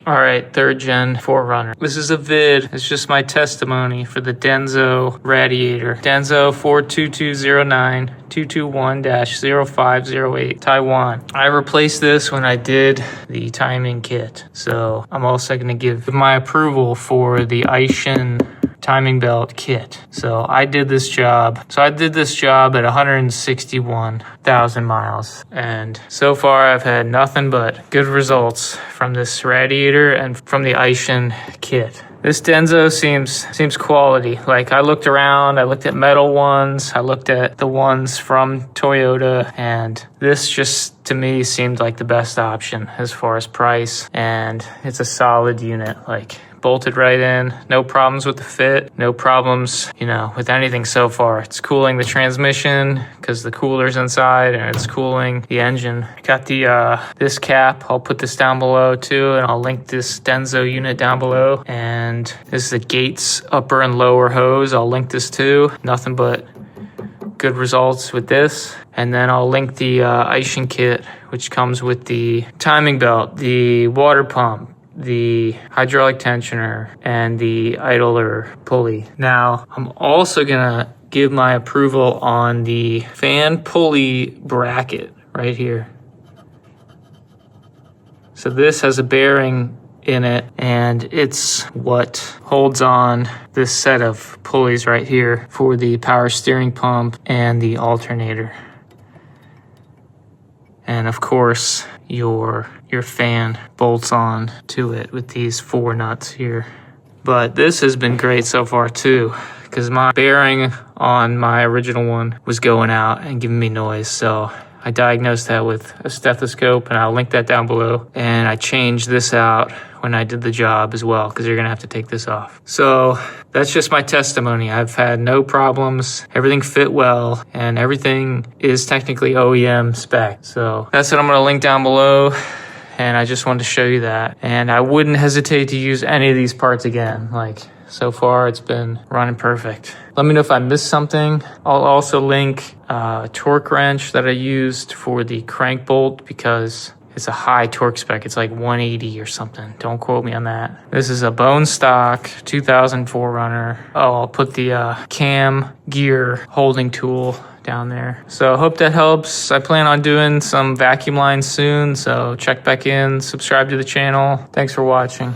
All right, 3rd gen 4Runner. This is a vid. It's just my testimony for the Denso radiator. Denso 42209-221-0508 Taiwan. I replaced this when I did the timing kit. So I'm also going to give my approval for the Aisin timing belt kit. So I did this job. at 161,000 miles. And so far I've had nothing but good results from this radiator and from the Aisin kit. This Denso seems quality. Like, I looked around, I looked at metal ones, I looked at the ones from Toyota, and this just, to me, seemed like the best option as far as price. And it's a solid unit, like, bolted right in, no problems with the fit, no problems, with anything so far. It's cooling the transmission because the cooler's inside, and it's cooling the engine. Got the this cap. I'll put this down below too, and I'll link this Denso unit down below. And this is the Gates upper and lower hose. I'll link this too. Nothing but good results with this. And then I'll link the Aisin kit, which comes with the timing belt, the water pump, the hydraulic tensioner, and the idler pulley. Now, I'm also gonna give my approval on the fan pulley bracket right here. So this has a bearing in it, and it's what holds on this set of pulleys right here for the power steering pump and the alternator. And of course, your fan bolts on to it with these 4 nuts here. But this has been great so far too, because my bearing on my original one was going out and giving me noise. So I diagnosed that with a stethoscope, and I'll link that down below. And I changed this out when I did the job as well, because you're gonna have to take this off. So that's just my testimony. I've had no problems. Everything fit well, and everything is technically OEM spec. So that's what I'm gonna link down below. And I just wanted to show you that. And I wouldn't hesitate to use any of these parts again. Like, so far it's been running perfect. Let me know if I missed something. I'll also link a torque wrench that I used for the crank bolt, because it's a high torque spec. It's like 180 or something. Don't quote me on that. This is a bone stock 2004 Runner. Oh, I'll put the cam gear holding tool down there. So I hope that helps. I plan on doing some vacuum lines soon, so check back in, subscribe to the channel. Thanks for watching.